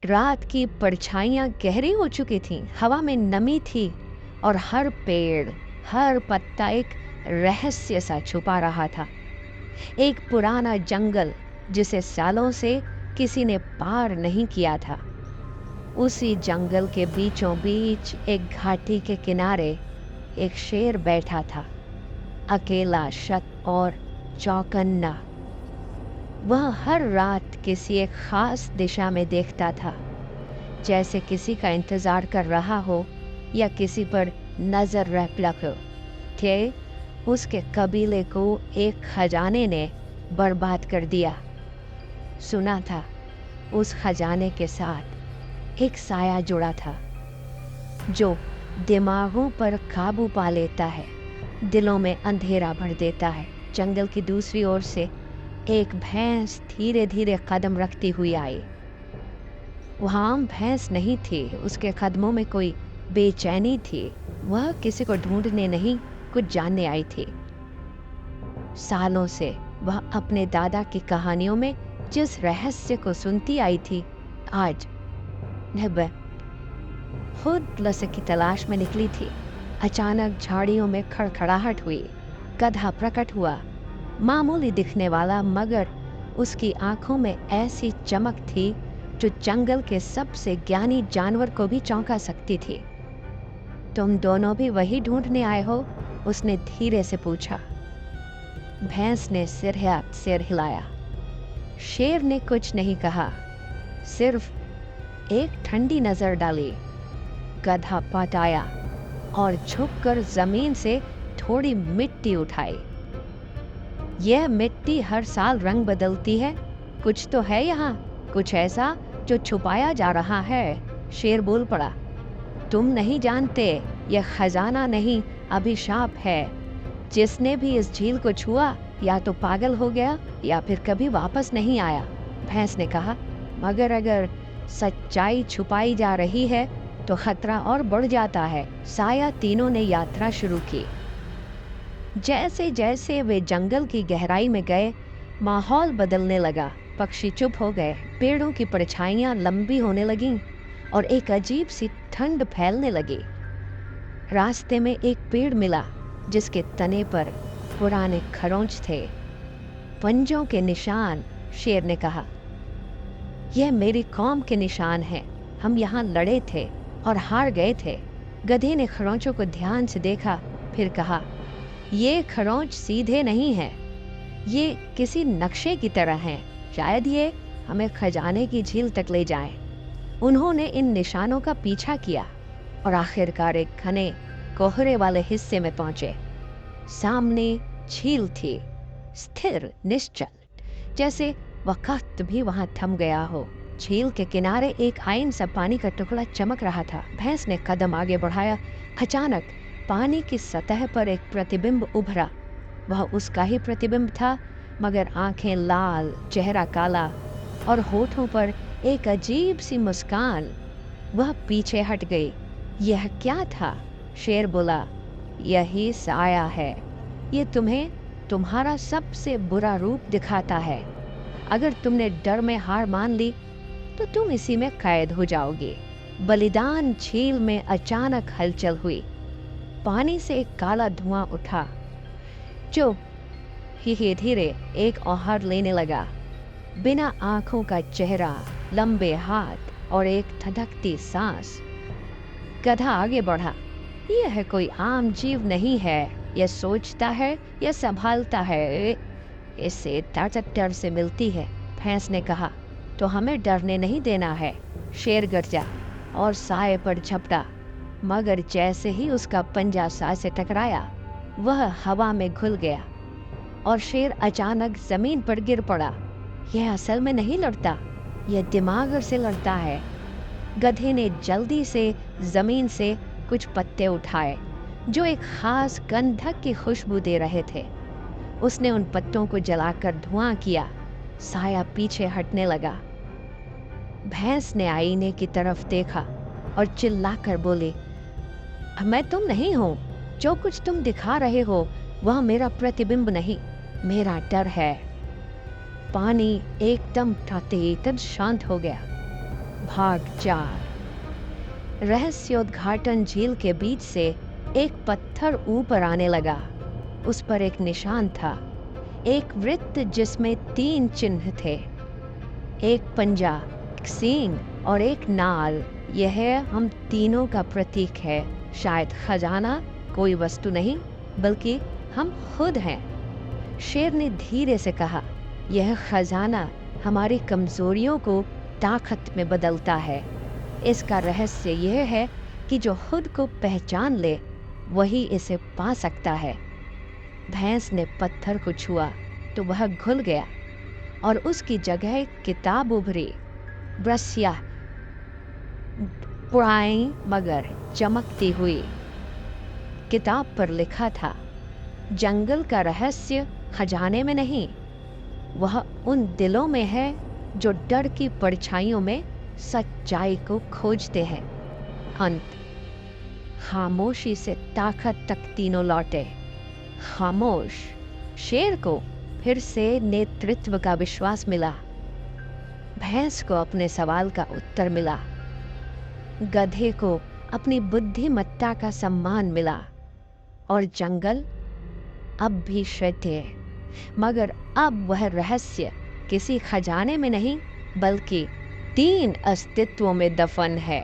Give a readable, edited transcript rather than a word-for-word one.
रात की परछाइयां गहरी हो चुकी थीं, हवा में नमी थी और हर पेड़, हर पत्ता एक रहस्य सा छुपा रहा था। एक पुराना जंगल जिसे सालों से किसी ने पार नहीं किया था। उसी जंगल के बीचों बीच एक घाटी के किनारे एक शेर बैठा था, अकेला, शत और चौकन्ना। वह हर रात किसी एक खास दिशा में देखता था, जैसे किसी का इंतजार कर रहा हो या किसी पर नजर रख हो कि उसके कबीले को एक खजाने ने बर्बाद कर दिया। सुना था उस खजाने के साथ एक साया जुड़ा था, जो दिमागों पर काबू पा लेता है, दिलों में अंधेरा भर देता है। जंगल की दूसरी ओर से एक भैंस धीरे धीरे कदम रखती हुई आई। वह आम भैंस नहीं थी, उसके कदमों में कोई बेचैनी थी। वह किसी को ढूंढने नहीं, कुछ जानने आई थी। सालों से वह अपने दादा की कहानियों में जिस रहस्य को सुनती आई थी, आज वह खुद लसे की तलाश में निकली थी। अचानक झाड़ियों में खड़खड़ाहट हुई। गधा प्रकट हुआ, मामूली दिखने वाला, मगर उसकी आंखों में ऐसी चमक थी जो जंगल के सबसे ज्ञानी जानवर को भी चौंका सकती थी। तुम दोनों भी वही ढूंढने आए हो? उसने धीरे से पूछा। भैंस ने सिर हिलाया। शेर ने कुछ नहीं कहा, सिर्फ एक ठंडी नजर डाली। गधा पटाया और झुककर जमीन से थोड़ी मिट्टी उठाई। यह मिट्टी हर साल रंग बदलती है, कुछ तो है यहाँ, कुछ ऐसा जो छुपाया जा रहा है। शेर बोल पड़ा। तुम नहीं जानते, यह खजाना नहीं, अभिशाप है। जिसने भी इस झील को छुआ या तो पागल हो गया या फिर कभी वापस नहीं आया। भैंस ने कहा, मगर अगर सच्चाई छुपाई जा रही है तो खतरा और बढ़ जाता है। साया तीनों ने यात्रा शुरू की। जैसे जैसे वे जंगल की गहराई में गए, माहौल बदलने लगा। पक्षी चुप हो गए, पेड़ों की परछाइयां लंबी होने लगीं और एक अजीब सी ठंड फैलने लगी। रास्ते में एक पेड़ मिला जिसके तने पर पुराने खरोंच थे, पंजों के निशान। शेर ने कहा, यह मेरी कौम के निशान हैं। हम यहाँ लड़े थे और हार गए थे। गधे ने खरोंचों को ध्यान से देखा, फिर कहा, ये खरोंच सीधे नहीं हैं, ये किसी नक्शे की तरह हैं। शायद ये हमें खजाने की झील तक ले जाएं। उन्होंने इन निशानों का पीछा किया और आखिरकार एक घने कोहरे वाले हिस्से में पहुंचे। सामने झील थी, स्थिर, निश्चल, जैसे वक्त भी वहां थम गया हो। झील के किनारे एक आइन सा पानी का टुकड़ा चमक रहा था। भैंस ने कदम आगे बढ़ाया। अचानक पानी की सतह पर एक प्रतिबिंब उभरा। वह उसका ही प्रतिबिंब था, मगर आंखें लाल, चेहरा काला और होठों पर एक अजीब सी मुस्कान। वह पीछे हट गई। यह क्या था? शेर बोला, यही साया है। ये तुम्हें तुम्हारा सबसे बुरा रूप दिखाता है। अगर तुमने डर में हार मान ली तो तुम इसी में कैद हो जाओगे। बलिदान झील में अचानक हलचल हुई। पानी से एक काला धुआं उठा जो धीरे धीरे एक ओहर लेने लगा। बिना आंखों का चेहरा, लंबे हाथ और एक धधकती सांस। गधा आगे बढ़ा। यह कोई आम जीव नहीं है, यह सोचता है, यह संभालता है, इससे ताकत डर से मिलती है। भैंस ने कहा, तो हमें डरने नहीं देना है। शेर गरजा और साए पर झपटा, मगर जैसे ही उसका पंजा साए से टकराया, वह हवा में घुल गया और शेर अचानक जमीन पर गिर पड़ा। यह असल में नहीं लड़ता, यह दिमाग से लड़ता है। गधे ने जल्दी से जमीन से कुछ पत्ते उठाए जो एक खास गंधक की खुशबू दे रहे थे। उसने उन पत्तों को जलाकर धुआं किया। साया पीछे हटने लगा। भैंस ने आईने की तरफ देखा और चिल्लाकर बोली, मैं तुम नहीं हूं। जो कुछ तुम दिखा रहे हो वह मेरा प्रतिबिंब नहीं, मेरा डर है। पानी एकदम शांत हो गया। भाग 4। रहस्योद्घाटन झील के बीच से एक पत्थर ऊपर आने लगा। उस पर एक निशान था, एक वृत्त जिसमें 3 चिन्ह थे, एक पंजा, एक सींग और एक नाल। यह हम तीनों का प्रतीक है। शायद खजाना कोई वस्तु नहीं बल्कि हम खुद हैं। शेर ने धीरे से कहा, यह खजाना हमारी कमजोरियों को ताकत में बदलता है। इसका रहस्य यह है कि जो खुद को पहचान ले वही इसे पा सकता है। भैंस ने पत्थर को छुआ तो वह घुल गया और उसकी जगह एक किताब उभरी। ब्रस्या पुरानी मगर चमकती हुई। किताब पर लिखा था, जंगल का रहस्य खजाने में नहीं, वह उन दिलों में है जो डर की परछाइयों में सच्चाई को खोजते हैं। अंत। खामोशी से ताकत तक तीनों लौटे। खामोश। शेर को फिर से नेतृत्व का विश्वास मिला। भैंस को अपने सवाल का उत्तर मिला। गधे को अपनी बुद्धिमत्ता का सम्मान मिला। और जंगल अब भी श्रद्धेय, मगर अब वह रहस्य किसी खजाने में नहीं बल्कि 3 अस्तित्वों में दफन है।